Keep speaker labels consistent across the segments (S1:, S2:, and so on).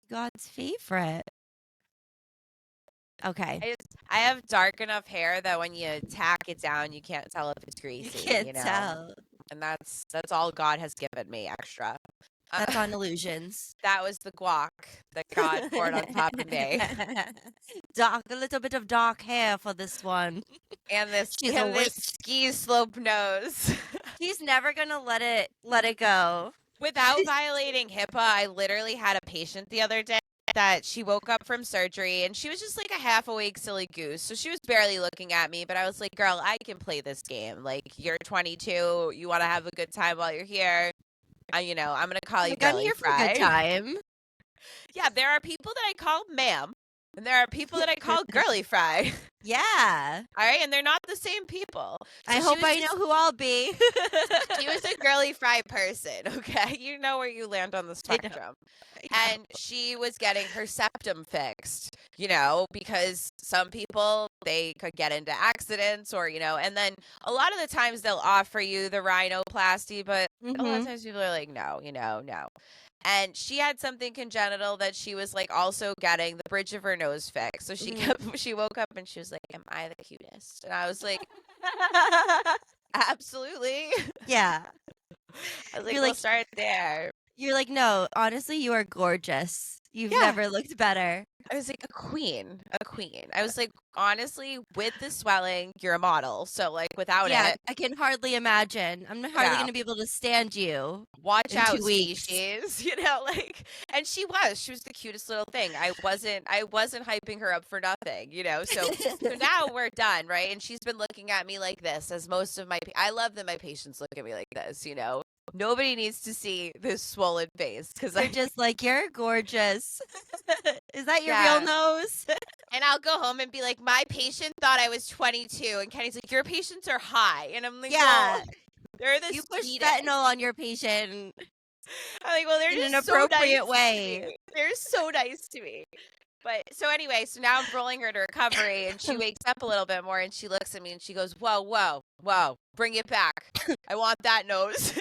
S1: God's favorite. Okay.
S2: I have dark enough hair that when you tack it down, you can't tell if it's
S1: You
S2: greasy,
S1: can't tell.
S2: And that's all God has given me extra.
S1: That's on illusions.
S2: That was the guac that God poured on top of me.
S1: A little bit of dark hair for this one.
S2: And this
S1: She's a witch.
S2: ski slope nose.
S1: She's never gonna let it go.
S2: Without violating HIPAA, I literally had a patient the other day that she woke up from surgery and she was just like a half awake silly goose. So she was barely looking at me, but I was like, girl, I can play this game. Like, you're 22, you want to have a good time while you're here. I'm going to call you Girly
S1: I'm here
S2: Fry.
S1: for a good time.
S2: Yeah, there are people that I call ma'am, and there are people that I call Girly Fry.
S1: Yeah.
S2: All right, and they're not the same people. So
S1: I hope I know who I'll be.
S2: She was a Girly Fry person, okay? You know where you land on the spectrum. And she was getting her septum fixed, because some people, they could get into accidents or, and then a lot of the times they'll offer you the rhinoplasty, but a lot of times people are like, no, no. And she had something congenital that she was like also getting the bridge of her nose fixed. So she woke up and she was like, am I the cutest? And I was like, absolutely.
S1: Yeah.
S2: I was like, we'll start there.
S1: You're like, no, honestly, you are gorgeous. You've never looked better.
S2: I was like, a queen. I was like, honestly, with the swelling, you're a model. So, like, without it.
S1: I can hardly imagine. I'm hardly going to be able to stand you.
S2: Watch
S1: in
S2: out,
S1: 2 weeks.
S2: species. And she was the cutest little thing. I wasn't hyping her up for nothing, So now we're done, right? And she's been looking at me like this, as most of I love that my patients look at me like this, Nobody needs to see this swollen face because
S1: they're just like, you're gorgeous. Is that your real nose?
S2: And I'll go home and be like, my patient thought I was 22. And Kenny's like, your patients are high. And I'm like, well, they're the
S1: you push fentanyl on your patient.
S2: I'm like, well, they're
S1: in
S2: just
S1: an appropriate way.
S2: They're so nice to me. But so anyway, so now I'm rolling her to recovery and she wakes up a little bit more and she looks at me and she goes, whoa, bring it back. I want that nose.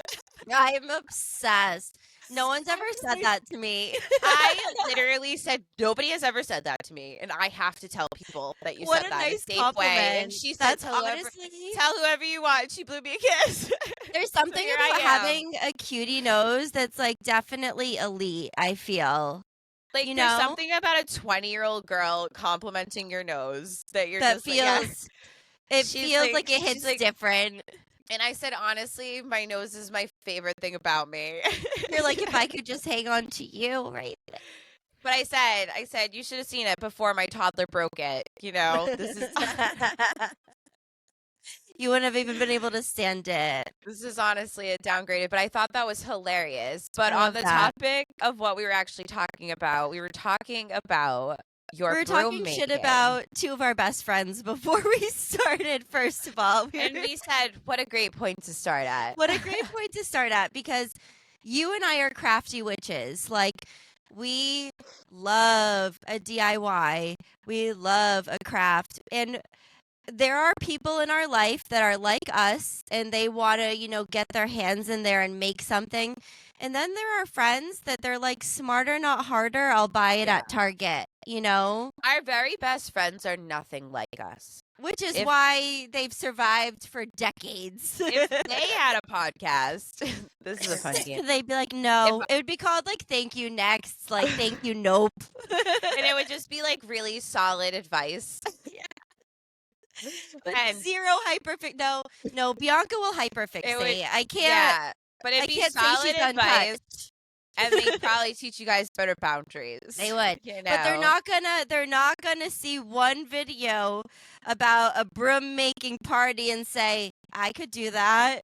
S1: I'm obsessed. No one's ever said that to me.
S2: I literally said, nobody has ever said that to me. And I have to tell people that you said that
S1: nice
S2: in a safe way. And she said, tell whoever you want. She blew me a kiss.
S1: There's something about having a cutie nose that's like definitely elite, I feel.
S2: Like, there's something about a 20-year-old girl complimenting your nose that you're just
S1: feels,
S2: like,
S1: it feels like it hits different.
S2: And I said, honestly, my nose is my favorite thing about me.
S1: You're like, if I could just hang on to you, right?
S2: But I said, you should have seen it before my toddler broke it. This is.
S1: You wouldn't have even been able to stand it.
S2: This is honestly a downgraded, but I thought that was hilarious. But on the topic of what we were actually talking about, we were talking about your broom making.
S1: We were talking shit about two of our best friends before we started, first of all.
S2: And we said, what a great point to start at.
S1: What a great point to start at, because you and I are crafty witches. Like, we love a DIY. We love a craft. And there are people in our life that are like us and they want to, get their hands in there and make something. And then there are friends that they're like, smarter, not harder. I'll buy it at Target,
S2: Our very best friends are nothing like us.
S1: Which is why they've survived for decades.
S2: If they had a podcast, this is a funny game.
S1: They'd be like, no. It would be called like, thank you next. Like, thank you, nope.
S2: And it would just be like really solid advice.
S1: And zero hyperfix. No, Bianca will hyperfixate. I can't. Yeah,
S2: but it'd be solid advice, and they'd probably teach you guys better boundaries.
S1: They would, but they're not gonna see one video about a broom making party and say, I could do that.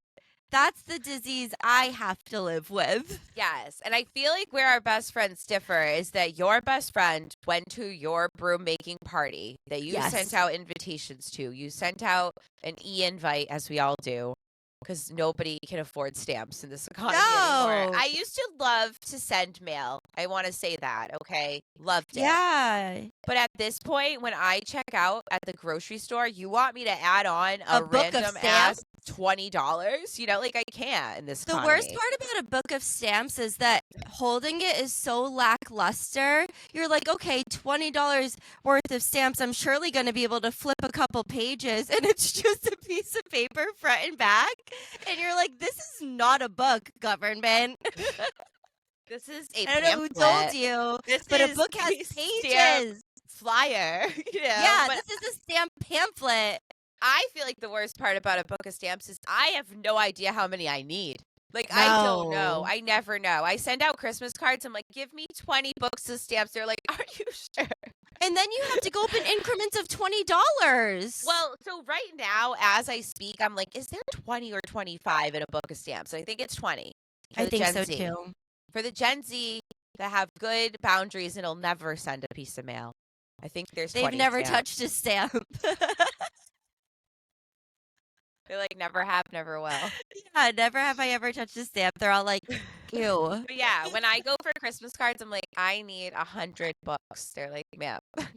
S1: That's the disease I have to live with.
S2: Yes. And I feel like where our best friends differ is that your best friend went to your broom making party that you sent out invitations to. You sent out an e-invite, as we all do, because nobody can afford stamps in this economy anymore. I used to love to send mail. I want to say that, okay? Loved it.
S1: Yeah.
S2: But at this point, when I check out at the grocery store, you want me to add on a random ass $20, like I can't in this
S1: The
S2: economy.
S1: worst part about a book of stamps is that holding it is so lackluster. You're like, okay, $20 worth of stamps. I'm surely going to be able to flip a couple pages, and it's just a piece of paper front and back. And you're like, this is not a book, government.
S2: This is a
S1: I don't know who told you,
S2: This
S1: but a
S2: is
S1: book has
S2: a stamp
S1: pages.
S2: flyer.
S1: Yeah,
S2: but
S1: this is a stamp pamphlet.
S2: I feel like the worst part about a book of stamps is I have no idea how many I need. Like, I don't know.
S1: No.
S2: I never know. I send out Christmas cards. I'm like, give me 20 books of stamps. They're like, are you sure?
S1: And then you have to go up in increments of $20.
S2: Well, so right now, as I speak, I'm like, is there 20 or 25 in a book of stamps? And I think it's 20.
S1: I think
S2: Gen
S1: so
S2: Z.
S1: too.
S2: For the Gen Z that have good boundaries and will never send a piece of mail, I think there's 20
S1: They've never
S2: stamps.
S1: touched a stamp.
S2: They like never have, never will.
S1: Yeah, never have I ever touched a stamp. They're all like, ew.
S2: But yeah, when I go for Christmas cards, I'm like, I need 100 books. They're like, ma'am, And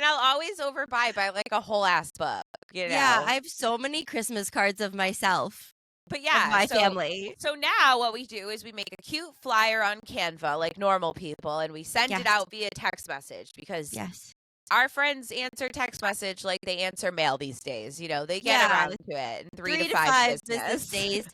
S2: I'll always overbuy by like a whole ass book,
S1: Yeah, I have so many Christmas cards of myself.
S2: But yeah,
S1: of my family.
S2: So now what we do is we make a cute flyer on Canva like normal people, and we send it out via text message because our friends answer text message like they answer mail these days. They get around to it in 3 to 5
S1: business days.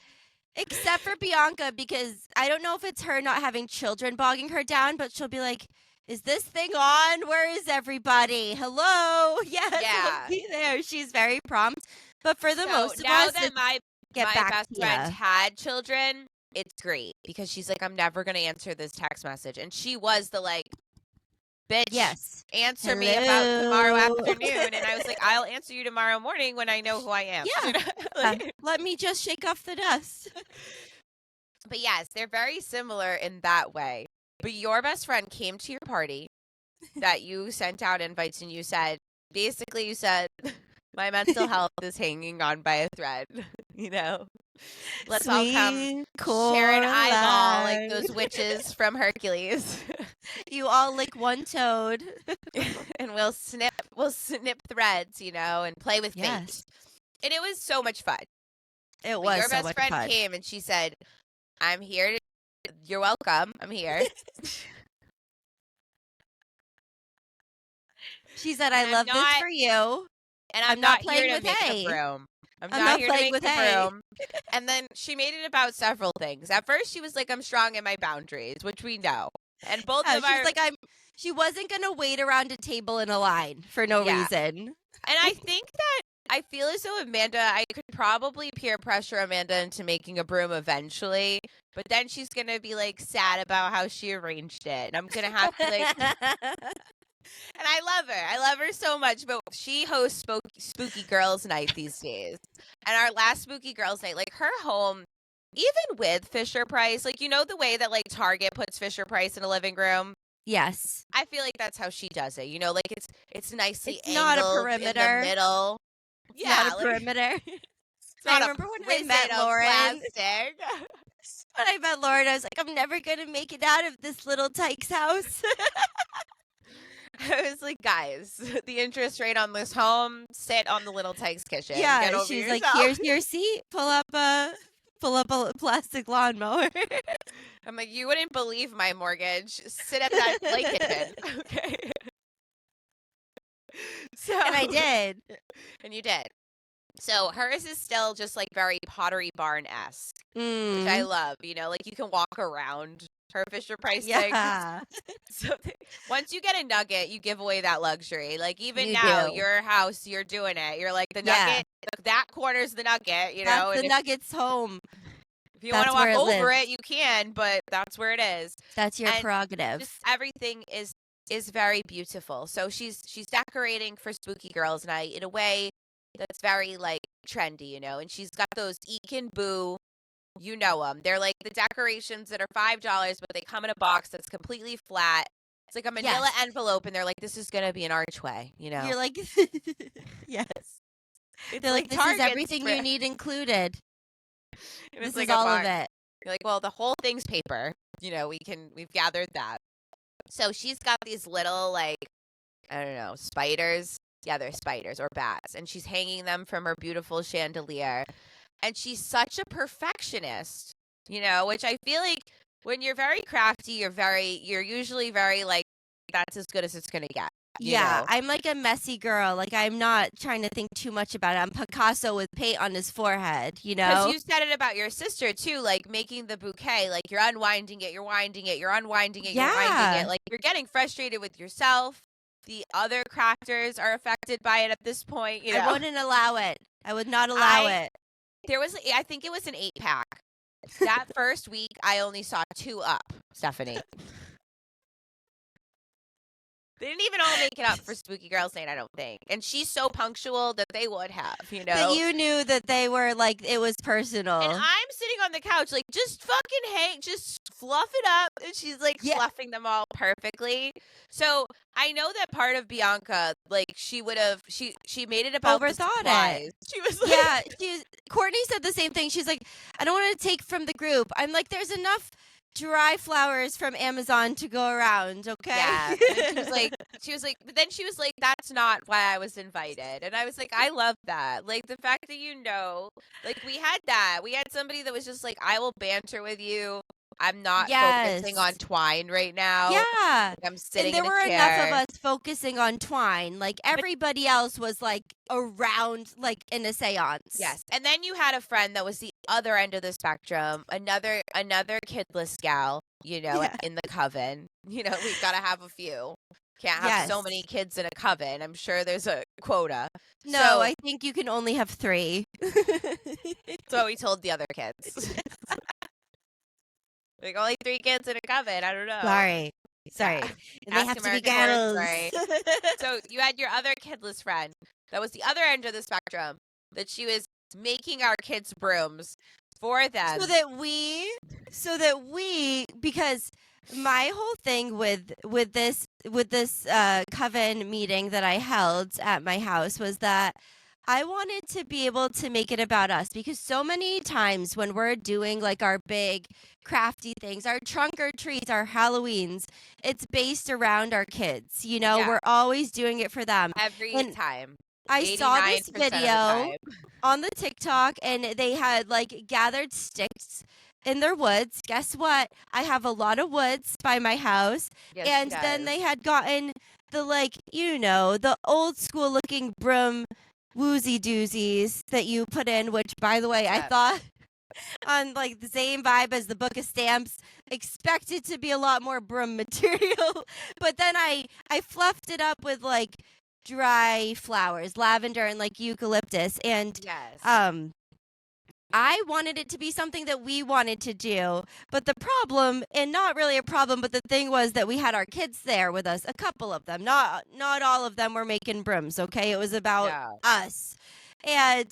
S1: Except for Bianca, because I don't know if it's her not having children bogging her down, but she'll be like, is this thing on? Where is everybody? Hello? Yes, we'll be there. She's very prompt. But for the most of
S2: now
S1: us,
S2: that my best
S1: to
S2: friend had children, it's great because she's like, I'm never going to answer this text message. And she was the like, bitch, answer me about tomorrow afternoon. And I was like, I'll answer you tomorrow morning when I know who I am.
S1: Yeah. Let me just shake off the dust.
S2: But yes, they're very similar in that way. But your best friend came to your party that you sent out invites and you said, my mental health is hanging on by a thread, Let's all come share an eyeball like those witches from Hercules.
S1: You all lick one toad.
S2: And we'll snip threads, and play with fate. And it was so much fun.
S1: It was
S2: your
S1: so
S2: best
S1: much
S2: friend
S1: fun.
S2: came and she said, I'm here. You're welcome. I'm here.
S1: She said, I love this for you.
S2: And I'm not playing with hay. I'm not here to make the broom. And then she made it about several things. At first, she was like, I'm strong in my boundaries, which we know. And both of our...
S1: She wasn't going to wait around a table in a line for no reason.
S2: And I think that I feel as though I could probably peer pressure Amanda into making a broom eventually. But then she's going to be like sad about how she arranged it. And I'm going to have to like... And I love her. I love her so much. But she hosts Spooky Girls Night these days. And our last Spooky Girls Night, like her home, even with Fisher Price, like, the way that like Target puts Fisher Price in a living room?
S1: Yes.
S2: I feel like that's how she does it. Like it's nicely
S1: angled not a perimeter.
S2: In the middle.
S1: It's not a perimeter. I remember when I met Lauren. When I met Lauren, I was like, I'm never going to make it out of this little tyke's house.
S2: I was like, guys, the interest rate on this home, sit on the little Tyke's kitchen.
S1: Yeah, she's like, here's your seat. Pull up a plastic lawnmower.
S2: I'm like, you wouldn't believe my mortgage. Sit at that play kitchen. Okay.
S1: And I did.
S2: And you did. So hers is still just like very Pottery Barn-esque, which I love. Like you can walk around her Fisher Price thing. So once you get a nugget, you give away that luxury. Like even now, your house, you're doing it. You're like the nugget. That corner's the nugget.
S1: That's the nugget's home.
S2: If you want to walk over it, you can, but that's where it is.
S1: That's your prerogative.
S2: Just everything is very beautiful. So she's decorating for Spooky Girls Night in a way that's very like trendy, and she's got those Eek and Boo. You know them. They're like the decorations that are $5, but they come in a box that's completely flat. It's like a manila envelope, and they're like, this is going to be an archway,
S1: You're like, yes. They're like, this
S2: Target's
S1: is everything you need included. This
S2: is
S1: all of it.
S2: You're like, well, the whole thing's paper. We've gathered that. So she's got these little, like, I don't know, spiders Yeah, they're spiders or bats. And she's hanging them from her beautiful chandelier. And she's such a perfectionist, which I feel like when you're very crafty, you're usually very like, that's as good as it's going to get.
S1: Yeah, I'm like a messy girl. Like, I'm not trying to think too much about it. I'm Picasso with paint on his forehead,
S2: Because you said it about your sister, too, like making the bouquet. Like, you're unwinding it, you're winding it, you're unwinding it, you're winding it. Like, you're getting frustrated with yourself. The other crafters are affected by it at this point,
S1: I wouldn't allow it. I would not allow it.
S2: I think it was an 8-pack. That first week, I only saw 2 up, Stephanie. They didn't even all make it up for Spooky Girls Night, I don't think. And she's so punctual that they would have,
S1: That you knew that they were, like, it was personal.
S2: And I'm sitting on the couch, like, just fucking hang, just fluff it up. And she's, like, fluffing them all perfectly. So I know that part of Bianca, like, she would have, she made it about
S1: overthought
S2: the supplies.
S1: it.
S2: She was like,
S1: Courtney said the same thing. She's like, I don't want to take from the group. I'm like, there's enough dry flowers from Amazon to go around, okay?
S2: Yeah. She was like, but then she was like, that's not why I was invited. And I was like, I love that. Like, the fact that like, we had that. We had somebody that was just like, I will banter with you. I'm not focusing on twine right now.
S1: Yeah.
S2: Like, I'm sitting
S1: and there
S2: in a
S1: were
S2: chair.
S1: enough of us focusing on twine. Like, everybody else was, like, around, like, in a seance.
S2: Yes. And then you had a friend that was the other end of the spectrum, another kidless gal, in the coven. We've got to have a few. Can't have so many kids in a coven. I'm sure there's a quota.
S1: No, I think you can only have 3.
S2: So we told the other kids. Like, only 3 kids in a coven. I don't know.
S1: Sorry.
S2: Yeah.
S1: And they have to be girls.
S2: Right? So you had your other kidless friend that was the other end of the spectrum, that she was making our kids brooms for them.
S1: So that we, because my whole thing with this coven meeting that I held at my house was that I wanted to be able to make it about us, because so many times when we're doing like our big crafty things, our trunk or treats, our Halloweens, it's based around our kids. We're always doing it for them.
S2: Every time.
S1: I saw this video on the TikTok, and they had like gathered sticks in their woods. Guess what? I have a lot of woods by my house.
S2: Yes,
S1: and then they had gotten the the old school looking broom woozy doozies that you put in, which, by the way, I thought on like the same vibe as the book of stamps, expected to be a lot more broom material. But then I fluffed it up with like dry flowers, lavender and like eucalyptus, and I wanted it to be something that we wanted to do. But the problem, and not really a problem, but the thing was that we had our kids there with us, a couple of them, not all of them were making brooms, okay? It was about us. And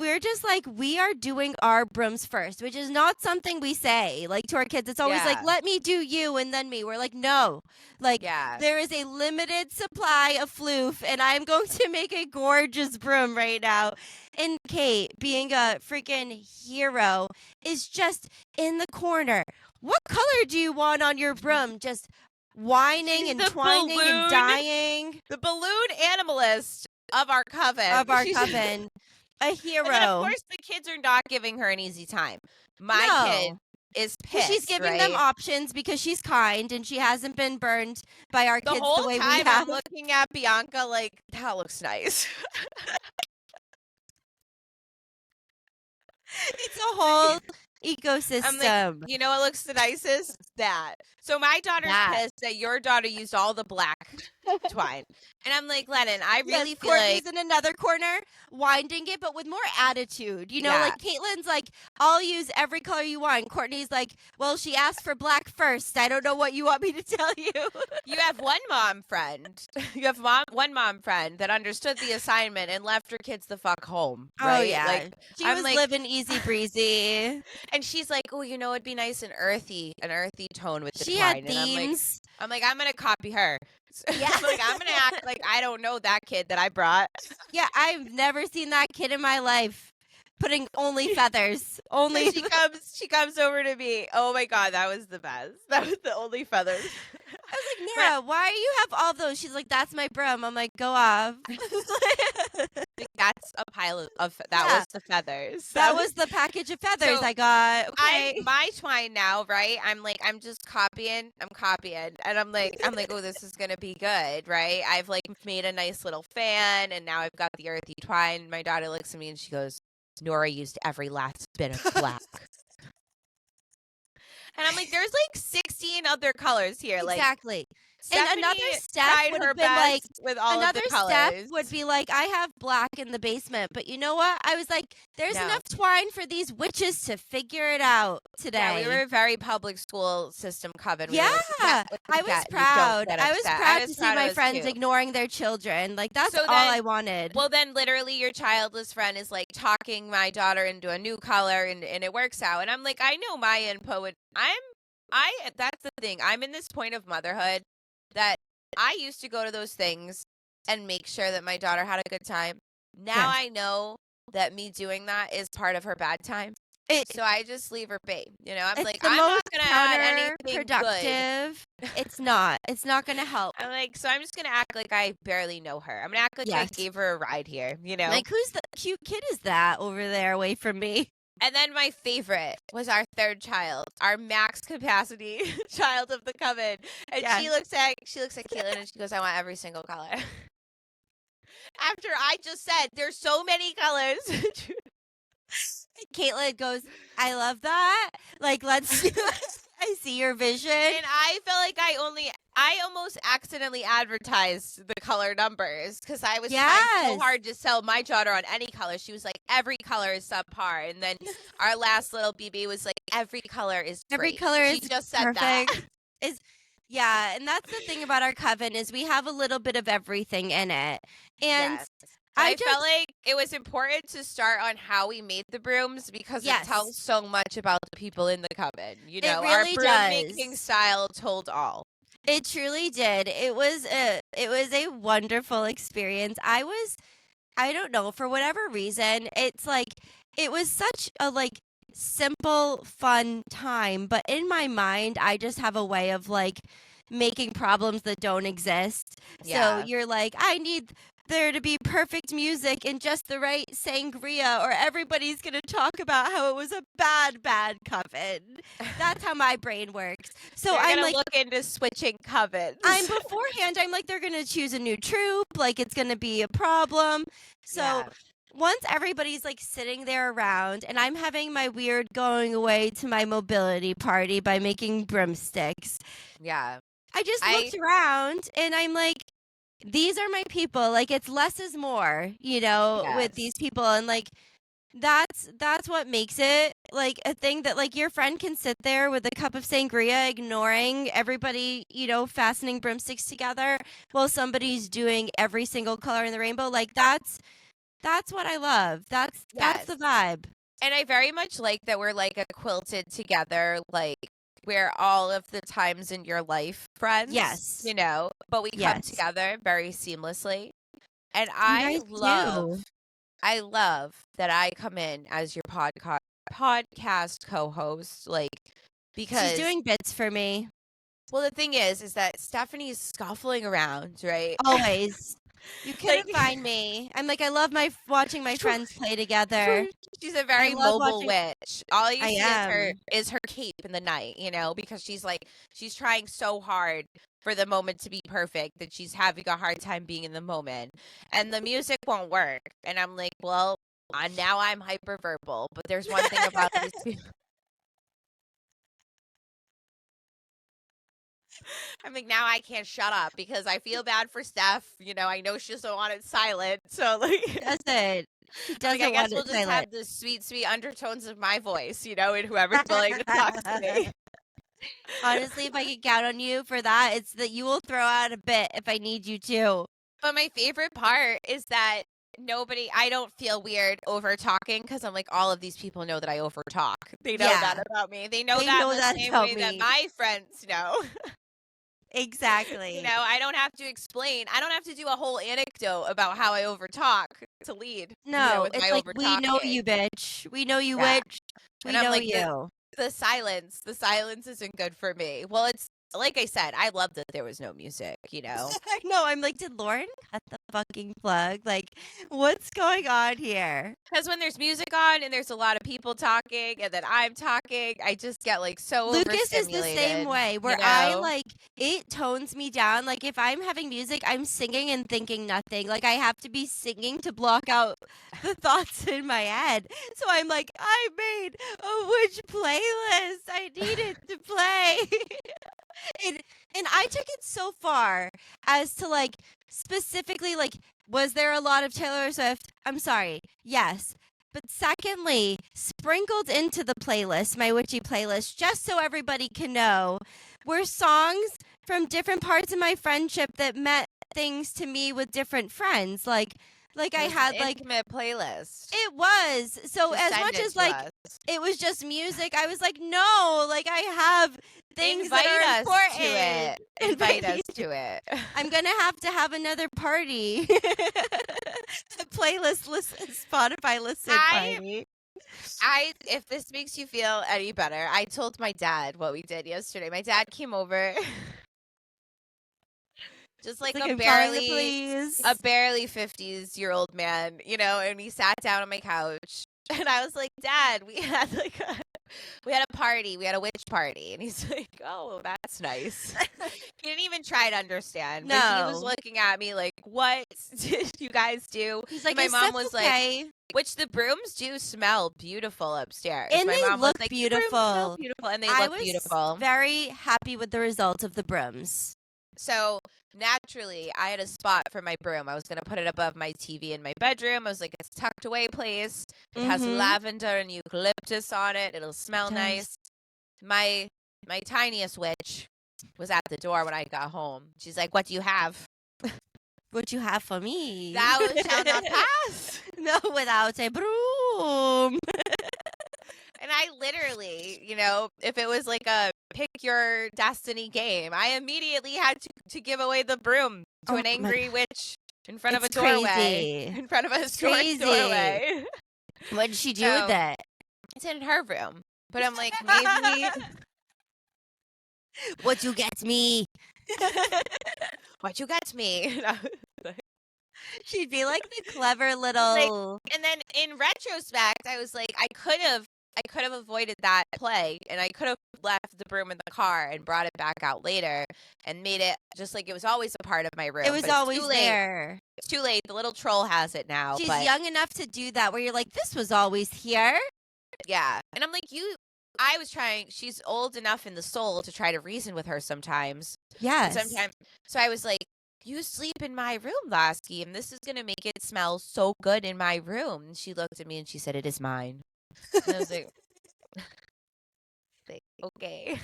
S1: we're just like, we are doing our brooms first, which is not something we say like to our kids. It's always like, let me do you and then me. We're like, no, like there is a limited supply of floof, and I'm going to make a gorgeous broom right now. And Kate, being a freaking hero, is just in the corner. What color do you want on your broom? Just whining and twining and dying.
S2: The balloon animalist of our coven.
S1: A hero.
S2: And then, of course, the kids are not giving her an easy time. My kid is pissed.
S1: She's giving them options because she's kind and she hasn't been burned by our kids the way we have.
S2: I'm looking at Bianca like, that looks nice.
S1: It's a whole ecosystem.
S2: I'm like, you know what looks the nicest? That. So my daughter's pissed that your daughter used all the black twine. And I'm like, Lennon, I really feel
S1: Courtney's in another corner winding it, but with more attitude. Like Caitlin's like, I'll use every color you want. Courtney's like, well, she asked for black first. I don't know what you want me to tell you.
S2: You have one mom friend. You have one mom friend that understood the assignment and left her kids the fuck home. Right?
S1: Oh, yeah.
S2: Like,
S1: she was living easy breezy.
S2: And she's like, oh, it'd be nice and earthy tone with the twine.
S1: She had themes.
S2: I'm like, I'm going to copy her. Yeah. I'm going to act like I don't know that kid that I brought.
S1: Yeah, I've never seen that kid in my life putting only feathers. Only.
S2: She comes over to me. Oh my God, that was the best. That was the only feathers.
S1: I was Yeah, why do you have all those? She's like, that's my broom. I'm like, go off.
S2: That's a pile of that
S1: Yeah.
S2: was the feathers.
S1: That was the package of feathers
S2: So,
S1: I got. Okay.
S2: my twine now, right? I'm just copying. I'm copying, and I'm like, oh, this is gonna be good, right? I've like made a nice little fan, and now I've got the earthy twine. My daughter looks at me and she goes, "Nora used every last bit of black." And I'm like, there's like 16 other colors here.
S1: Exactly.
S2: Like,
S1: And
S2: Stephani
S1: another Steph
S2: tried
S1: would
S2: her
S1: have been like,
S2: best with all of the
S1: another Steph
S2: colors.
S1: would be like, I have black in the basement, but you know what? I was like, there's
S2: No.
S1: enough twine for these witches to figure it out today.
S2: Yeah, we were a very public school system coven.
S1: Yeah, I was proud. I was proud to see my friends
S2: too.
S1: ignoring their children. Like, that's
S2: So
S1: all
S2: then-
S1: I wanted.
S2: Well, then literally your childless friend is like talking my daughter into a new color and it works out. And I'm like, I know my input would, that's the thing. I'm in this point of motherhood that I used to go to those things and make sure that my daughter had a good time. Now
S1: Yes.
S2: I know that me doing that is part of her bad time. So I just leave her be. You know, I'm
S1: It's
S2: like,
S1: the
S2: I'm
S1: most
S2: not going to add anything good.
S1: counterproductive. It's not. It's not going to help.
S2: I'm like, so I'm just going to act like I barely know her. I'm going to act like I
S1: Yes.
S2: gave her a ride here, you know?
S1: Like, who's the cute kid is that over there away from me?
S2: And then my favorite was our third child, our max capacity child of the coven. And
S1: Yes.
S2: she looks at Caitlin and she goes, I want every single color. After I just said, there's so many colors.
S1: Caitlin goes, I love that. Like, let's I see your vision.
S2: And I felt like I almost accidentally advertised the color numbers because I was trying so hard to sell my daughter on any color. She was like, every color is subpar. And then our last little BB was like, every color is
S1: Every
S2: great.
S1: color
S2: She
S1: is
S2: just said
S1: perfect.
S2: that.
S1: Yeah, and that's the thing about our coven is we have a little bit of everything in it. And
S2: Yes.
S1: I
S2: felt like it was important to start on how we made the brooms because
S1: Yes.
S2: it tells so much about the people in the coven. You know,
S1: really
S2: our broom making
S1: does.
S2: style told all.
S1: It truly did. It was a wonderful experience. I don't know, for whatever reason, it's like it was such a like simple, fun time, but in my mind, I just have a way of like making problems that don't exist.
S2: Yeah.
S1: So you're like, I need there to be perfect music and just the right sangria, or everybody's going to talk about how it was a bad coven. That's how my brain works. So
S2: They're
S1: I'm
S2: gonna
S1: like,
S2: look into switching covens.
S1: I'm beforehand, I'm like, they're going to choose a new troop. Like, it's going to be a problem. So
S2: Yeah.
S1: once everybody's like sitting there around and I'm having my weird going away to my mobility party by making broomsticks,
S2: Yeah.
S1: I just looked around and I'm like, these are my people. Like, it's less is more, you know, with these people. And like, that's what makes it like a thing that like your friend can sit there with a cup of sangria, ignoring everybody, you know, fastening broomsticks together while somebody's doing every single color in the rainbow. Like, that's what I love. That's the vibe.
S2: And I very much like that we're like a quilted together, like we're all of the times in your life friends.
S1: Yes.
S2: You know, but we come
S1: Yes.
S2: together very seamlessly. And
S1: You guys
S2: I love that I come in as your podcast co-host, like, because
S1: she's doing bits for me.
S2: Well, the thing is that Stephanie's scuffling around, right?
S1: Always. You couldn't
S2: Like-
S1: find me. I'm like, I love watching my friends play together.
S2: She's a very
S1: love
S2: mobile
S1: watching-
S2: witch. All you
S1: I
S2: see
S1: am.
S2: is her cape in the night, you know, because she's trying so hard for the moment to be perfect that she's having a hard time being in the moment. And the music won't work. And I'm like, well, now I'm hyperverbal. But there's one thing about these people. I'm like, now I can't shut up because I feel bad for Steph. You know, I know she doesn't want it silent. So, like,
S1: Doesn't. She doesn't
S2: I guess
S1: want
S2: we'll
S1: it
S2: just
S1: silent.
S2: have the sweet, sweet undertones of my voice, you know, and whoever's willing to talk to me.
S1: Honestly, if I could count on you for that, it's that you will throw out a bit if I need you to.
S2: But my favorite part is that I don't feel weird over talking because I'm like, all of these people know that I over talk. They know that about me. They know that in the same way that my friends know.
S1: Exactly.
S2: You know, I don't have to explain. I don't have to do a whole anecdote about how I overtalk to lead.
S1: No,
S2: with
S1: it's
S2: my
S1: like, we know
S2: overtalking.
S1: you, bitch. We know you,
S2: Yeah.
S1: witch. We
S2: And I'm
S1: know
S2: like,
S1: you.
S2: The silence isn't good for me. Well, like I said, I love that there was no music, you know?
S1: I know. I'm like, did Lauren cut the fucking plug? Like, what's going on here?
S2: Because when there's music on and there's a lot of people talking and then I'm talking, I just get like so
S1: Lucas is the same
S2: overstimulated,
S1: way,
S2: you
S1: where I
S2: know?
S1: like it tones me down. Like if I'm having music, I'm singing and thinking nothing. Like I have to be singing to block out the thoughts in my head. So I'm like, I made a witch playlist. I need it to play. and I took it so far as to like specifically like was there a lot of Taylor Swift? I'm sorry. Yes. But secondly, sprinkled into the playlist, my witchy playlist, just so everybody can know, were songs from different parts of my friendship that meant things to me with different friends. Like
S2: It
S1: I
S2: was
S1: had
S2: an
S1: like
S2: intimate playlist.
S1: it was. So
S2: Just
S1: as
S2: send
S1: much
S2: it
S1: as
S2: to
S1: like
S2: us.
S1: it was just music, I was like, no, like I have things that are
S2: Invite us to
S1: important.
S2: it. Invite us to it.
S1: I'm gonna have another party. A playlist listen, Spotify listen
S2: I
S1: party.
S2: if this makes you feel any better, I told my dad what we did yesterday. My dad came over just like
S1: It's like
S2: a
S1: I'm calling the
S2: barely
S1: police.
S2: 50-year-old man, you know, and he sat down on my couch and I was like, "Dad, we had a party. We had a witch party." And he's like, "Oh, that's nice." He didn't even try to understand. But he was
S1: No.
S2: looking at me like, "What did you guys do?"
S1: He's
S2: And
S1: like,
S2: my
S1: is
S2: mom
S1: Steph
S2: was like,
S1: okay?
S2: which the brooms do smell beautiful upstairs.
S1: And
S2: My
S1: they
S2: mom was
S1: look
S2: like, "The brooms smell
S1: beautiful.
S2: beautiful," and they
S1: I
S2: look
S1: was
S2: beautiful.
S1: very happy with the result of the brooms.
S2: So naturally, I had a spot for my broom. I was gonna put it above my TV in my bedroom. I was like, it's tucked away place. It has lavender and eucalyptus on it. It'll smell nice. My tiniest witch was at the door when I got home. She's like, "What do you have?"
S1: What you have for me?
S2: Thou shalt not pass.
S1: No, without a broom.
S2: And I literally, you know, if it was like a pick your destiny game, I immediately had to give away the broom to an angry witch in front of a
S1: It's
S2: doorway.
S1: crazy.
S2: In front of a historic
S1: Crazy.
S2: doorway.
S1: What did she do
S2: So,
S1: with it?
S2: it's in her room. But I'm like, maybe
S1: What you get me?
S2: what you got me.
S1: She'd be like the clever little.
S2: And then in retrospect, I was like, I could have avoided that play, and I could have left the broom in the car and brought it back out later and made it just like it was always a part of my room.
S1: It was
S2: but it's
S1: always
S2: too late.
S1: there.
S2: It's too late. The little troll has it now.
S1: She's
S2: but
S1: young enough to do that where you're like, this was always here.
S2: yeah. And I'm like, I was trying. She's old enough in the soul to try to reason with her sometimes.
S1: Yes.
S2: Sometimes. So I was like, you sleep in my room, Lasky, and this is going to make it smell so good in my room. And she looked at me and she said, "It is mine." And I was like, okay.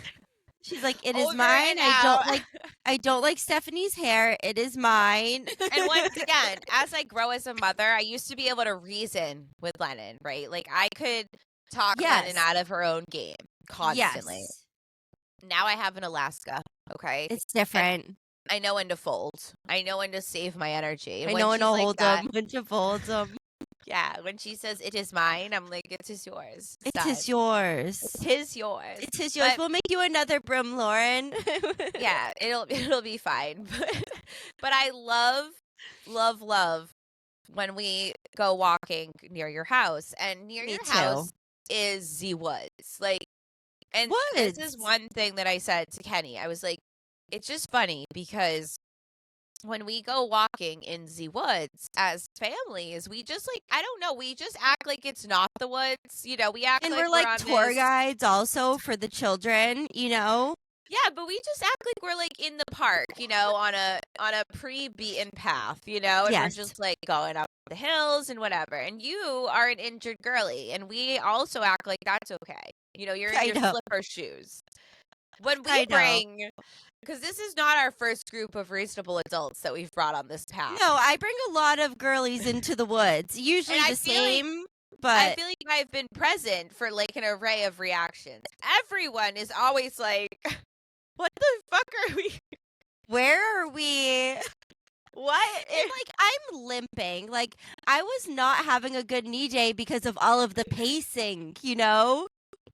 S1: She's like, it is
S2: Over
S1: mine.
S2: and out.
S1: I don't like Stephanie's hair. It is mine.
S2: And once again, as I grow as a mother, I used to be able to reason with Lennon, right? Like I could talk Lennon out of her own game constantly.
S1: Yes.
S2: Now I have an Alaska, okay?
S1: It's different.
S2: And I know when to fold. I know when to save my energy. And
S1: I know when to
S2: she's like
S1: hold
S2: that,
S1: them, when to fold them.
S2: yeah, when she says it is mine, I'm like, it is yours.
S1: It is yours.
S2: It is yours.
S1: It is yours.
S2: But-
S1: we'll make you another broom, Lauren.
S2: Yeah, it'll be fine. But I love when we go walking near your house, and near
S1: Me
S2: your
S1: too.
S2: house is the woods. Like, and this is
S1: Woods.
S2: one thing that I said to Kenny. I was like, it's just funny because when we go walking in the woods as families, we just like, I don't know, we just act like it's not the woods. You know, we act
S1: And
S2: like
S1: we're like
S2: on
S1: tour
S2: this-
S1: guides also for the children, you know?
S2: Yeah, but we just act like we're like in the park, you know, on a pre-beaten path, you know, and
S1: Yes.
S2: we're just like going up the hills and whatever. And you are an injured girly, and we also act like that's okay. You know, you're in
S1: I
S2: your
S1: know.
S2: slipper shoes. When
S1: I
S2: we
S1: know.
S2: bring, because this is not our first group of reasonable adults that we've brought on this path.
S1: No, I bring a lot of girlies into the woods. Usually
S2: And I
S1: the
S2: feel like-
S1: same, but
S2: I feel like I've been present for like an array of reactions. Everyone is always like, what the fuck are we?
S1: where are we?
S2: What?
S1: And like I'm limping. Like I was not having a good knee day because of all of the pacing, you know?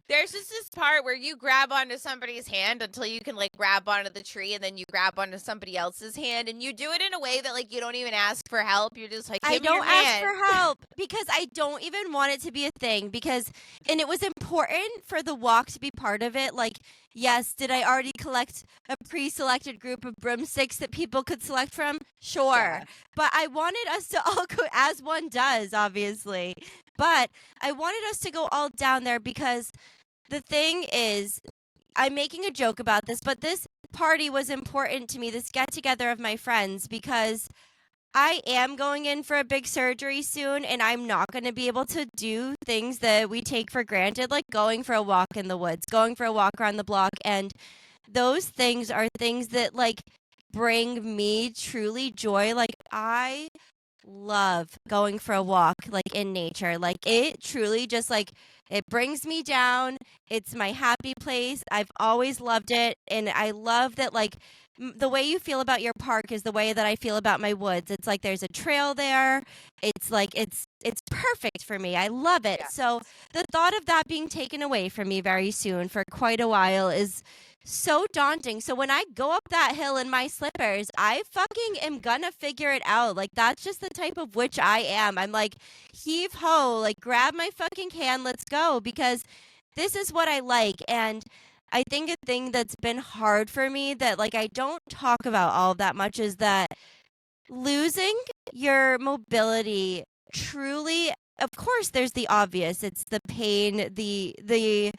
S2: There's just this part where you grab onto somebody's hand until you can, like, grab onto the tree, and then you grab onto somebody else's hand, and you do it in a way that, like, you don't even ask for help. You're just like,
S1: I
S2: give me your
S1: don't ask
S2: hand.
S1: for help because I don't even want it to be a thing and it was important for the walk to be part of it. Like, yes, did I already collect a pre-selected group of broomsticks that people could select from? Sure.
S2: Yeah.
S1: But I wanted us to all go, as one does, obviously. But I wanted us to go all down there because the thing is, I'm making a joke about this, but this party was important to me, this get-together of my friends, because I am going in for a big surgery soon, and I'm not going to be able to do things that we take for granted, like going for a walk in the woods, going for a walk around the block. And those things are things that, like, bring me truly joy. Like, I love going for a walk, like, in nature. Like, it truly just, like, it brings me down. It's my happy place. I've always loved it, and I love that, like, the way you feel about your park is the way that I feel about my woods. It's like there's a trail there. It's like it's perfect for me. I love it.
S2: Yeah.
S1: So the thought of that being taken away from me very soon for quite a while is so daunting. So when I go up that hill in my slippers, I fucking am gonna figure it out. Like, that's just the type of witch I am. I'm like, heave ho, like, grab my fucking can, let's go, because this is what I like. And I think a thing that's been hard for me that, like, I don't talk about all that much is that losing your mobility truly, of course, there's the obvious. It's the pain, the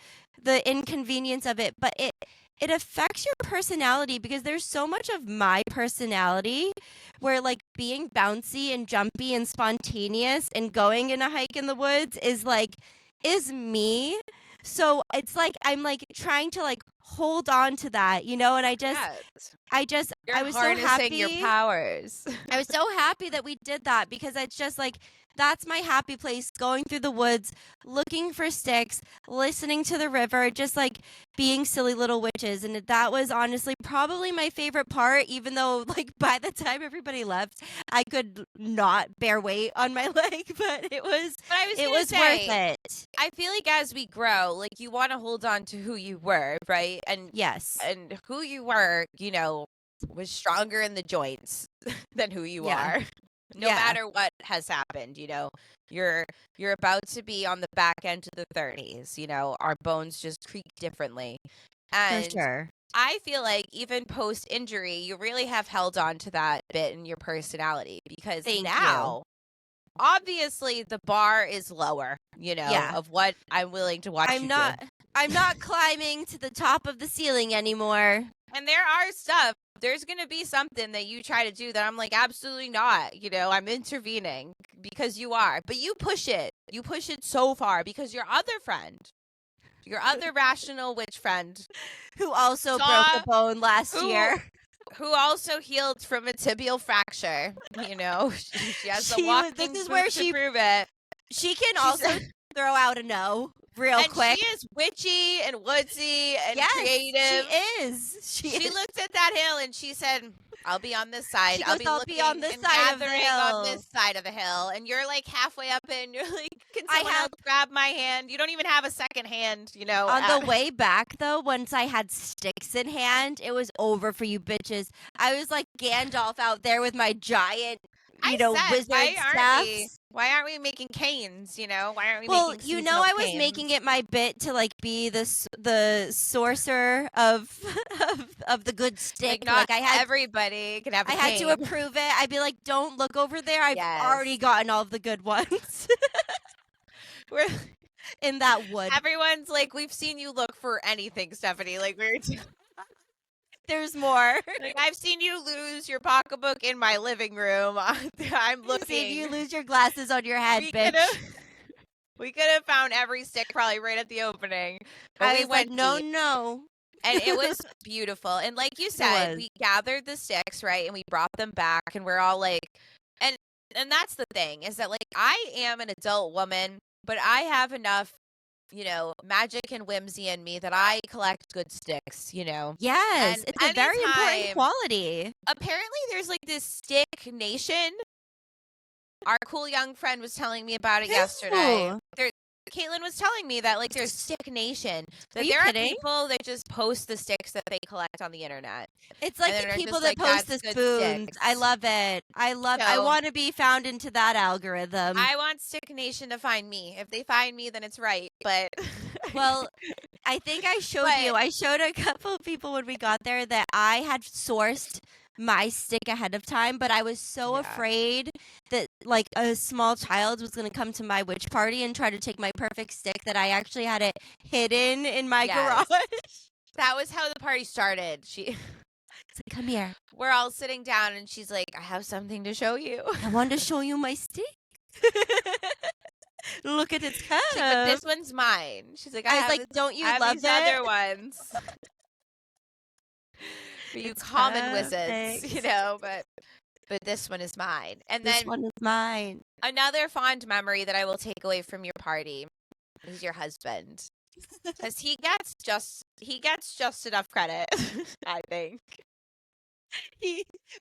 S1: inconvenience of it, but it affects your personality because there's so much of my personality where, like, being bouncy and jumpy and spontaneous and going in a hike in the woods is me. So it's like I'm, like, trying to, like, hold on to that, you know, and I
S2: You're
S1: was so
S2: harnessing your
S1: happy.
S2: powers.
S1: I was so happy that we did that because it's just like that's my happy place, going through the woods, looking for sticks, listening to the river, just like being silly little witches. And that was honestly probably my favorite part, even though, like, by the time everybody left, I could not bear weight on my leg, but it was worth it.
S2: I feel like as we grow, like, you want to hold on to who you were, right? And
S1: Yes.
S2: and who you were, you know, was stronger in the joints than who you
S1: Yeah.
S2: are. No
S1: Yeah.
S2: matter what has happened, you know, you're about to be on the back end of the 30s, you know, our bones just creak differently. And
S1: For sure.
S2: I feel like even post injury, you really have held on to that bit in your personality because
S1: Thank
S2: now, obviously, the bar is lower, you know,
S1: Yeah.
S2: of what I'm willing to watch you do.
S1: I'm not climbing to the top of the ceiling anymore.
S2: And there's going to be something that you try to do that I'm like, absolutely not. You know, I'm intervening because you are. But you push it. You push it so far because your other friend, your other rational witch friend,
S1: who also broke a bone last year,
S2: who also healed from a tibial fracture. You know, she has the walking proof to prove it.
S1: She can also throw out a no real quick.
S2: And she is witchy and woodsy and creative.
S1: She is.
S2: She looked at that hill and she said, I'll be on this side.
S1: I'll be on this side of the hill.
S2: On this side of the hill. And you're like halfway up it and you're like, can someone else grab my hand? You don't even have a second hand, you know.
S1: On the way back, though, once I had sticks in hand, it was over for you bitches. I was like Gandalf out there with my giant, wizard staffs.
S2: Why aren't we making canes, you know? Why aren't we
S1: making
S2: seasonal
S1: you know, I was
S2: canes?
S1: making it my bit to, like, be the sorcerer of the good stick.
S2: Like,
S1: I had
S2: everybody could have a cane.
S1: I had to approve it. I'd be like, don't look over there. I've already gotten all of the good ones. We're in that wood.
S2: Everyone's like, we've seen you look for anything, Stephanie. Like,
S1: there's more.
S2: Like, I've seen you lose your pocketbook in my living room. I'm looking.
S1: I've seen you lose your glasses on your head, bitch.
S2: We could have found every stick probably right at the opening. But
S1: I
S2: we
S1: was
S2: went
S1: like, no,
S2: deep.
S1: no.
S2: And it was beautiful. And like you said, we gathered the sticks, right? And we brought them back and we're all like, and that's the thing is that, like, I am an adult woman, but I have enough, you know, magic and whimsy in me that I collect good sticks, you know?
S1: Yes,
S2: and
S1: it's a very important quality.
S2: Apparently there's like this stick nation. Our cool young friend was telling me about it yesterday. Caitlin was telling me that like there's Stick Nation. That
S1: Are you
S2: there
S1: kidding?
S2: are people that just post the sticks that they collect on the internet.
S1: It's like
S2: And
S1: the
S2: they're
S1: people
S2: just
S1: that
S2: like,
S1: post
S2: "That's
S1: the
S2: good
S1: spoons. I
S2: sticks."
S1: love it. I
S2: So
S1: want to be found into that algorithm.
S2: I want Stick Nation to find me. If they find me, then it's right. But
S1: Well, I think I showed you. I showed a couple of people when we got there that I had sourced my stick ahead of time, but I was so
S2: Yeah.
S1: afraid that like a small child was going to come to my witch party and try to take my perfect stick that I actually had it hidden in my
S2: Yes.
S1: garage.
S2: That was how the party started.
S1: It's like, come here.
S2: We're all sitting down and she's like, "I have something to show you."
S1: I want to show you my stick. Look at its cup.
S2: She's like, "But this one's mine." She's like,
S1: I was like, don't you love
S2: these
S1: it?
S2: other ones for you
S1: It's
S2: common wizards,
S1: perfect.
S2: you know, but this one is mine. And
S1: This
S2: then
S1: one is mine.
S2: another fond memory that I will take away from your party is your husband. Because he gets just enough credit, I think.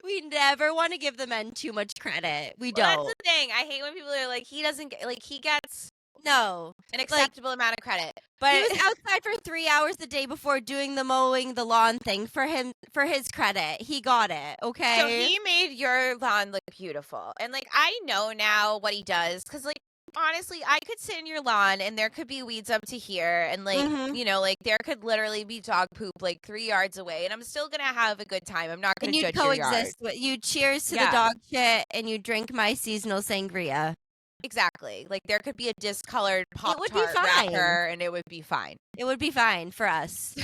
S1: We never want to give the men too much credit. We
S2: Well,
S1: don't.
S2: that's the thing. I hate when people are like, he doesn't get, like, he gets
S1: No.
S2: an acceptable amount of credit. But
S1: He was outside for 3 hours a day before doing the mowing the lawn thing for his credit. He got it, okay?
S2: So he made your lawn look beautiful. And, like, I know now what he does. Because, like, honestly, I could sit in your lawn and there could be weeds up to here. And, like, you know, like, there could literally be dog poop, like, 3 yards away. And I'm still going to have a good time. I'm not going to judge your yard.
S1: coexist with you. Cheers to the dog shit, and you drink my seasonal sangria.
S2: Exactly. Like, there could be a discolored Pop-Tart
S1: fine.
S2: wrapper and it would be fine.
S1: It would be fine for us.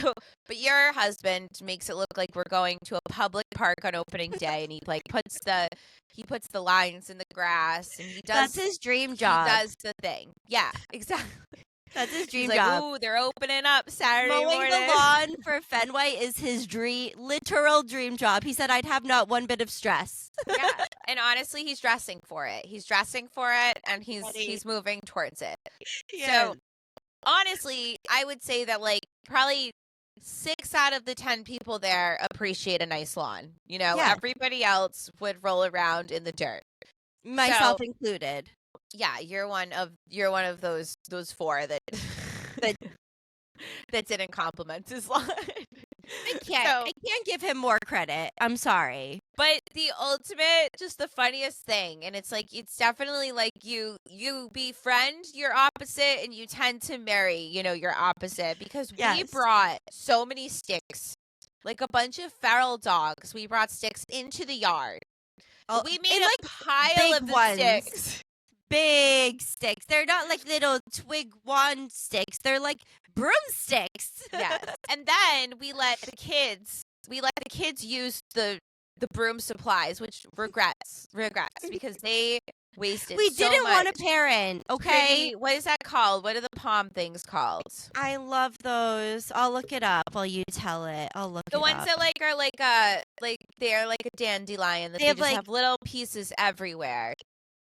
S2: But your husband makes it look like we're going to a public park on opening day, and he like puts the lines in the grass, and he does.
S1: That's his dream job.
S2: He does the thing. Yeah, exactly.
S1: That's his dream
S2: He's
S1: job.
S2: like, ooh, they're opening up Saturday
S1: Mowing
S2: morning.
S1: the lawn for Fenway is his literal dream job. He said, I'd have not one bit of stress.
S2: Yeah, and honestly, he's dressing for it. He's dressing for it, and he's moving towards it.
S1: Yeah.
S2: So, honestly, I would say that like probably 6 out of the 10 people there appreciate a nice lawn. You know, everybody else would roll around in the dirt,
S1: myself included.
S2: Yeah, you're one of those 4 that that didn't compliment his lawn.
S1: I can't give him more credit. I'm sorry.
S2: But the ultimate, just the funniest thing, and it's like, it's definitely like you befriend your opposite and you tend to marry, you know, your opposite, because we brought so many sticks, like a bunch of feral dogs. We brought sticks into the yard. We made a pile of the sticks.
S1: Big sticks. They're not like little twig wand sticks. They're like broomsticks.
S2: Yes. And then we let the kids use the broom supplies, which regrets because they wasted
S1: We
S2: so
S1: didn't
S2: much.
S1: want a parent, okay?
S2: What is that called? What are the palm things called?
S1: I love those. I'll look it up while you tell it. I'll look it up.
S2: The ones that like are like they're like a dandelion that they just have little pieces everywhere.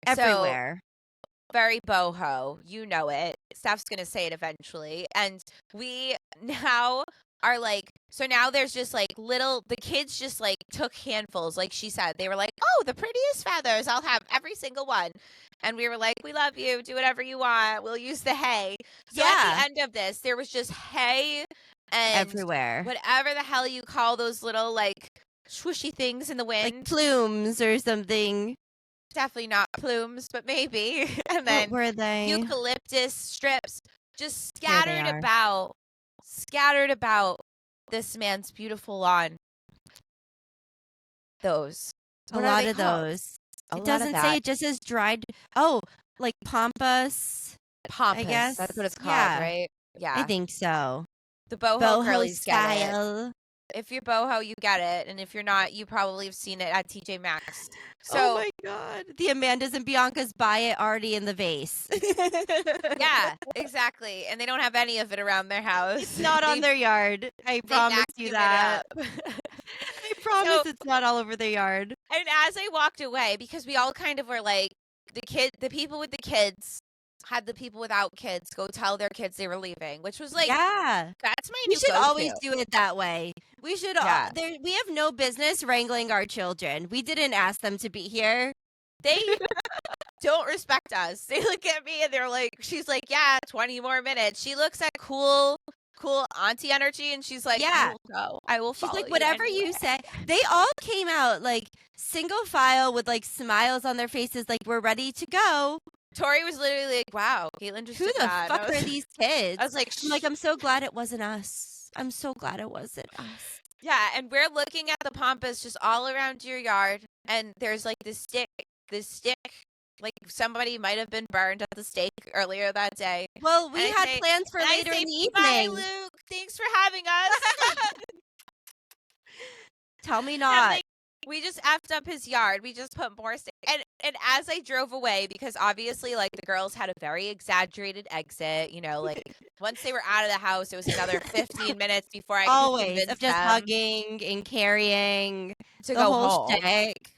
S1: Everywhere.
S2: So, very boho. You know it. Steph's going to say it eventually. And we now are like, so now there's just like the kids just like took handfuls. Like she said, they were like, oh, the prettiest feathers. I'll have every single one. And we were like, we love you. Do whatever you want. We'll use the hay. So at the end of this, there was just hay and
S1: everywhere.
S2: Whatever the hell you call those little like swooshy things in the wind.
S1: Like plumes or something.
S2: Definitely not plumes, but maybe. And then
S1: what were they?
S2: Eucalyptus strips just scattered about this man's beautiful lawn. Those.
S1: A lot of those. It doesn't say, it just says dried. Oh, like pampas.
S2: Pampas.
S1: I guess.
S2: That's what it's called, right? Yeah.
S1: I think so.
S2: The boho girlies
S1: style.
S2: Get it. If you're boho, you get it. And if you're not, you probably have seen it at TJ Maxx. So,
S1: oh my God. The Amandas and Biancas buy it already in the vase.
S2: Yeah, exactly. And they don't have any of it around their house.
S1: It's not on their yard. I promise you that. I promise it's not all over their yard.
S2: And as I walked away, because we all kind of were like, the people with the kids had the people without kids go tell their kids they were leaving, which was like, that's my new
S1: We should
S2: go-to.
S1: always do it that way. We should. We have no business wrangling our children. We didn't ask them to be here.
S2: They don't respect us. They look at me and they're like, she's like, yeah, 20 more minutes. She looks at cool auntie energy and she's like,
S1: Yeah.
S2: I will go. I will
S1: She's
S2: follow
S1: like, whatever you say. They all came out like single file with like smiles on their faces, like we're ready to go.
S2: Tori was literally like, wow, Caitlin just
S1: Who
S2: did
S1: the
S2: that.
S1: fuck are these kids?
S2: I was like,
S1: I'm like, I'm so glad it wasn't us. I'm so glad it wasn't us.
S2: yeah, and we're looking at the pampas just all around your yard, and there's like this stick, like somebody might have been burned at the stake earlier that day.
S1: Well, we
S2: And
S1: had
S2: I say-
S1: plans for
S2: and I
S1: later
S2: say,
S1: in the
S2: bye,
S1: evening.
S2: Luke. Thanks for having us.
S1: Tell me
S2: And,
S1: not.
S2: like, we just effed up his yard. We just put more and as I drove away, because obviously like the girls had a very exaggerated exit, you know, like once they were out of the house, it was another 15 minutes before I could
S1: Always
S2: convince
S1: of just
S2: them
S1: hugging and carrying
S2: to
S1: the
S2: go
S1: whole
S2: home.
S1: shtick.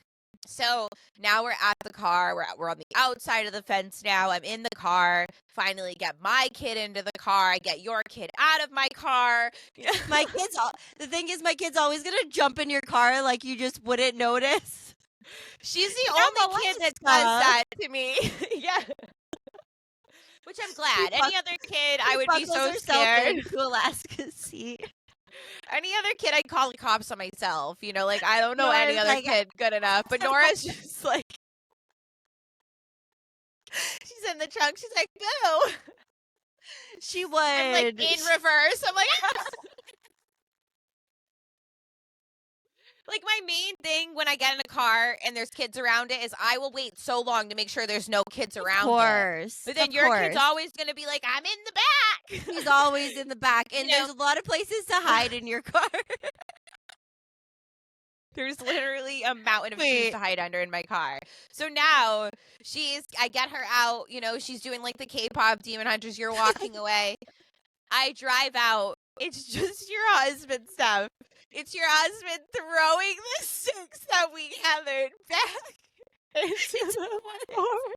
S2: So now we're at the car. We're on the outside of the fence now. I'm in the car. Finally get my kid into the car. I get your kid out of my car.
S1: My kids, the thing is, my kid's always gonna jump in your car like you just wouldn't notice.
S2: She's the
S1: I'm
S2: only kid that
S1: Alaska.
S2: does that to me. Yeah. Which I'm glad. Any other kid, I would be so scared.
S1: To Alaska's seat.
S2: Any other kid, I'd call the cops on myself. You know, like I don't know any
S1: Nora's
S2: other
S1: like-
S2: kid good enough. But Nora's just like, she's in the trunk. She's like, boo.
S1: She would.
S2: I'm like in reverse. I'm like, like my main thing when I get in a car and there's kids around it is I will wait so long to make sure there's no kids around
S1: Of course.
S2: it. But then your kid's always going to be like, I'm in the back.
S1: He's always in the back, and
S2: You know-
S1: there's a lot of places to hide in your car.
S2: There's literally a mountain of trees
S1: Wait.
S2: to hide under in my car. So now I get her out, you know, she's doing like the K-pop Demon Hunters, you're walking away. I drive out. It's just your husband, Steph. It's your husband throwing the sticks that we gathered back into the forest.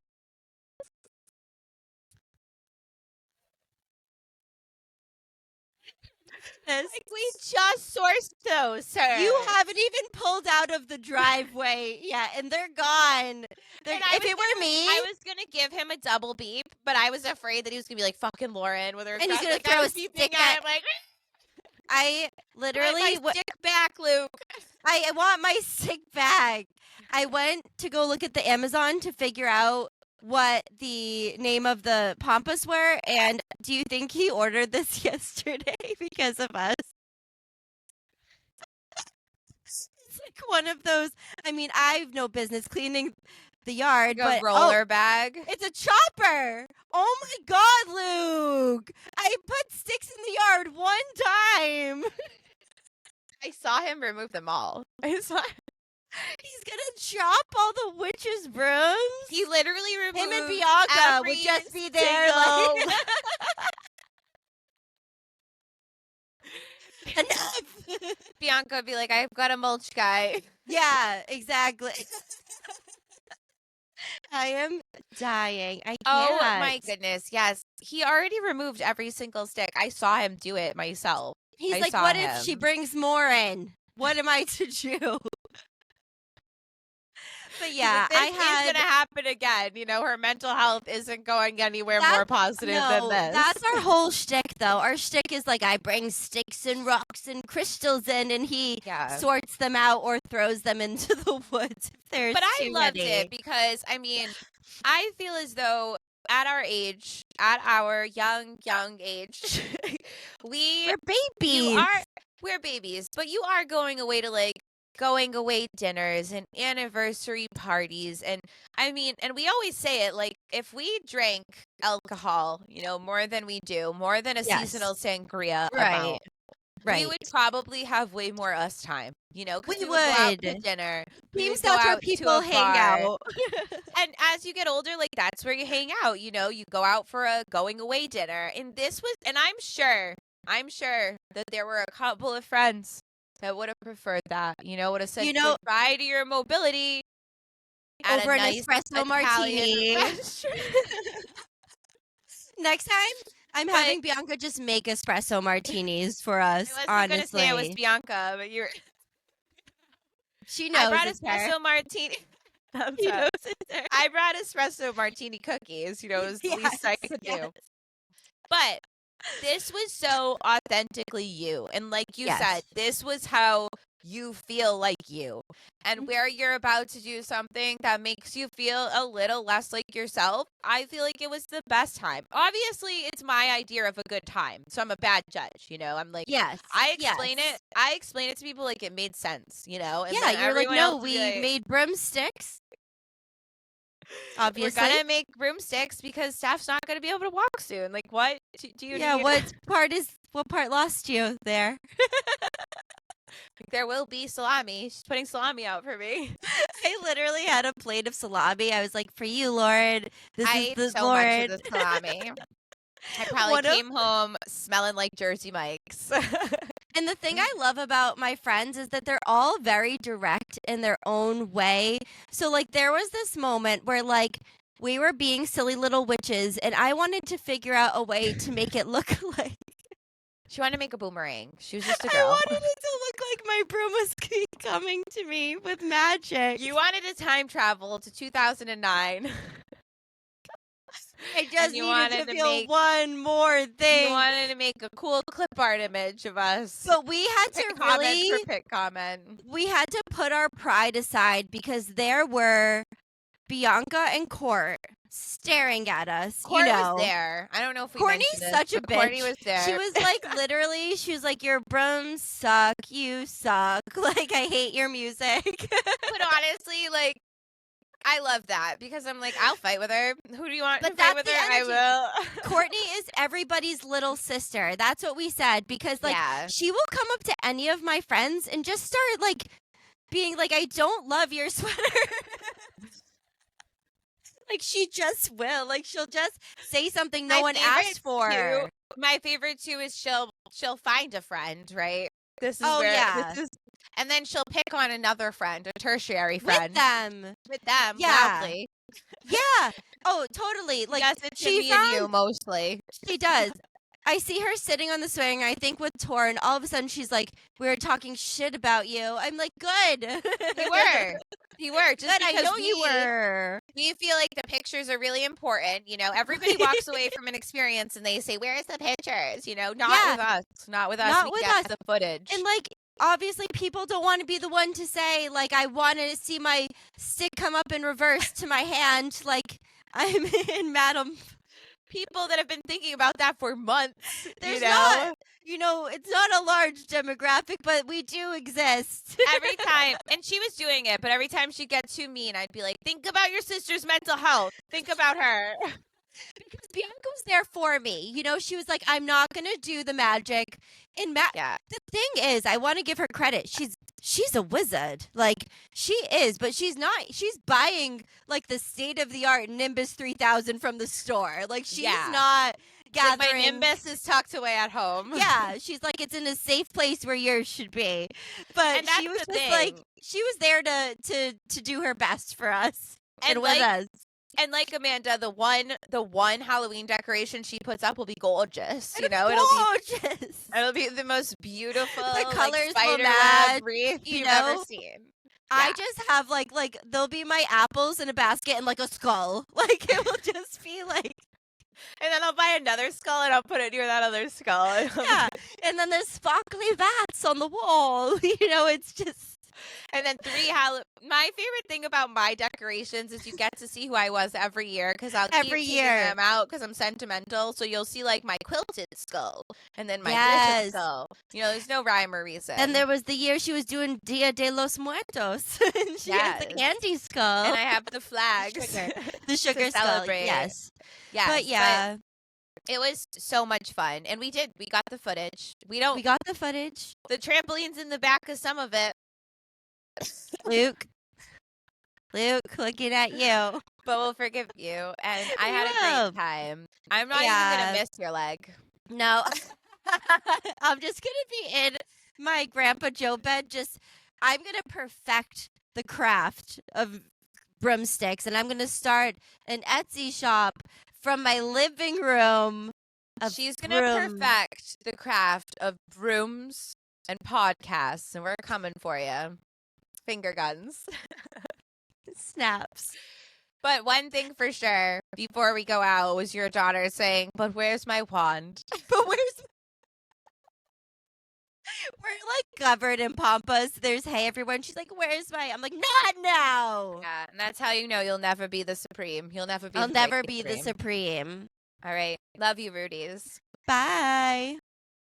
S2: Like, we just sourced those, sir.
S1: You haven't even pulled out of the driveway yet, and they're gone.
S2: And
S1: If it were me,
S2: I was gonna give him a double beep, but I was afraid that he was gonna be like fucking Lauren with her.
S1: And he's gonna
S2: like,
S1: throw
S2: I
S1: a
S2: was beeping
S1: stick
S2: at
S1: at-
S2: him, like,
S1: I literally,
S2: my stick back, Luke.
S1: I want my stick back. I went to go look at the Amazon to figure out what the name of the pampas were, and do you think he ordered this yesterday because of us? It's like one of those. I mean, I've no business cleaning the yard,
S2: Like
S1: but
S2: a roller bag.
S1: it's a chopper. Oh my God, Luke! I put sticks in the yard one time.
S2: I saw him remove them all. I saw
S1: He's gonna chop all the witches' brooms.
S2: he literally removed
S1: Him and Bianca would
S2: every
S1: just be there, like,
S2: single-
S1: enough.
S2: Bianca would be like, I've got a mulch guy.
S1: Yeah, exactly. I am dying. I can't.
S2: Oh my goodness, yes. He already removed every single stick. I saw him do it myself.
S1: He's
S2: I
S1: like,
S2: saw
S1: what if she
S2: him.
S1: brings more in? What am I to do? But yeah,
S2: This
S1: I
S2: is
S1: had.
S2: gonna happen again. You know, her mental health isn't going anywhere more positive than this.
S1: That's our whole shtick, though. Our shtick is like I bring sticks and rocks and crystals in, and he sorts them out or throws them into the woods if there's
S2: But I
S1: too
S2: loved
S1: many.
S2: it because I mean, I feel as though at our age, at our young age,
S1: We're babies.
S2: we're babies, but you are going away to like going away dinners and anniversary parties, and I mean, and we always say it, like if we drank alcohol, you know, more than we do, more than a
S1: Yes.
S2: seasonal sangria
S1: Right.
S2: amount,
S1: Right.
S2: we would probably have way more us time, you know, because
S1: We
S2: we would go out to
S1: would.
S2: dinner. We
S1: Seems
S2: would go
S1: that's where
S2: out to
S1: people
S2: a
S1: hang
S2: bar.
S1: out.
S2: And as you get older, like that's where you hang out, you know, you go out for a going away dinner. And this was, and I'm sure that there were a couple of friends that would have preferred that, you know, would have said
S1: You know-
S2: goodbye to your mobility at
S1: Over
S2: a
S1: an
S2: nice
S1: espresso
S2: Italian
S1: martini.
S2: restaurant.
S1: Next time, I'm
S2: But-
S1: having Bianca just make espresso martinis for us.
S2: I wasn't
S1: honestly,
S2: gonna say it was Bianca, but you're.
S1: she knows
S2: I brought
S1: it's her.
S2: espresso martini. Thumbs
S1: You
S2: up.
S1: know, sister.
S2: I brought espresso martini cookies. You know, it was the least I could do. But this was so authentically you. And like you said, this was how you feel like you. And where you're about to do something that makes you feel a little less like yourself, I feel like it was the best time. Obviously, it's my idea of a good time. So I'm a bad judge, you know. I'm like, I explain it to people like it made sense, you know. And then
S1: you're like,
S2: everyone
S1: no,
S2: else would be
S1: we
S2: like,
S1: made broomsticks. Obviously.
S2: we're gonna make broomsticks because Steph's not gonna be able to walk soon. Like, what do you need?
S1: What part lost you there?
S2: There will be salami. She's putting salami out for me.
S1: I literally had a plate of salami. I was like, for you, Lord.
S2: I ate so much of the salami. I probably came home smelling like Jersey Mike's.
S1: And the thing I love about my friends is that they're all very direct in their own way. So, like, there was this moment where, like, we were being silly little witches, and I wanted to figure out a way to make it look like.
S2: She wanted to make a boomerang. She was just a girl.
S1: I wanted it to look like my broom was coming to me with magic.
S2: You wanted to time travel to 2009.
S1: I just needed to feel one more thing.
S2: You wanted to make a cool clip art image of us.
S1: But we had to really
S2: pick comment.
S1: We had to put our pride aside because there were Bianca and Court staring at us.
S2: Court
S1: you know.
S2: was there. I don't know if we
S1: Courtney's
S2: mentioned
S1: such
S2: this,
S1: a bitch.
S2: Courtney was there.
S1: She was like, literally, she was like, your brooms suck. You suck. Like, I hate your music.
S2: But honestly, like, I love that because I'm like, I'll fight with her. Who do you want to fight with her? I will.
S1: Courtney is everybody's little sister. That's what we said because, like, she will come up to any of my friends and just start, like, being like, I don't love your sweater. Like, she just will. Like, she'll just say something no one asked for.
S2: My favorite, too, is she'll find a friend, right? This is and then she'll pick on another friend, a tertiary friend. With them, loudly.
S1: Yeah. Oh, totally. Like,
S2: me and you, mostly.
S1: She does. I see her sitting on the swing, I think with Tor, and all of a sudden she's like, we were talking shit about you. I'm like, good.
S2: You were. Just
S1: good, I know you were.
S2: We feel like the pictures are really important. You know, everybody walks away from an experience and they say, where's the pictures? You know, not with us. Not with us.
S1: Not with us.
S2: The footage.
S1: And, like, obviously people don't want to be the one to say, like, I want to see my stick come up in reverse to my hand. Like, I'm in Madam...
S2: People that have been thinking about that for months.
S1: There's not, it's not a large demographic, but we do exist.
S2: Every time, and she was doing it, but every time she'd get too mean, I'd be like, think about your sister's mental health. Think about her.
S1: Because Bianca was there for me. You know, she was like, I'm not going to do the magic. The thing is, I want to give her credit. She's a wizard. Like, she is, but she's not. She's buying, like, the state-of-the-art Nimbus 3000 from the store. Like, she's not gathering.
S2: Like, my Nimbus is tucked away at home.
S1: Yeah, she's like, it's in a safe place where yours should be. But she was just like, she was there to do her best for us and with us.
S2: And like Amanda, the one Halloween decoration she puts up will be gorgeous.
S1: It'll be gorgeous.
S2: It'll be the most beautiful.
S1: The colors
S2: spider
S1: will match,
S2: wreath you've ever seen.
S1: I just have like there'll be my apples in a basket and like a skull. Like it will just be like.
S2: And then I'll buy another skull and I'll put it near that other skull.
S1: Yeah, and then there's sparkly bats on the wall. It's just.
S2: And then my favorite thing about my decorations is you get to see who I was every year because I'll keep taking them out because I'm sentimental. So you'll see like my quilted skull and then my glittered skull. There's no rhyme or reason.
S1: And there was the year she was doing Dia de los Muertos. And she has the candy skull.
S2: And I have the flags.
S1: The sugar skull.
S2: Celebrate.
S1: Yes.
S2: But it was so much fun. And we got the footage. We
S1: got the footage.
S2: The trampoline's in the back of some of it.
S1: Luke, looking at you.
S2: But we'll forgive you. And I had a great time. I'm not even going to miss your leg.
S1: No. I'm just going to be in my Grandpa Joe bed. I'm going to perfect the craft of broomsticks. And I'm going to start an Etsy shop from my living room.
S2: She's going to perfect the craft of brooms and podcasts. And we're coming for you. Finger guns.
S1: Snaps.
S2: But one thing for sure, before we go out, was your daughter saying, "But where's my wand?"
S1: But we're like covered in pampas. There's hay everywhere. And she's like, "Where's my?" I'm like, "Not now.
S2: Yeah, and that's how you know you'll never be the supreme. You'll never be.
S1: I'll
S2: the
S1: never
S2: Witchy
S1: be the supreme."
S2: All right, love you, Rudies.
S1: Bye.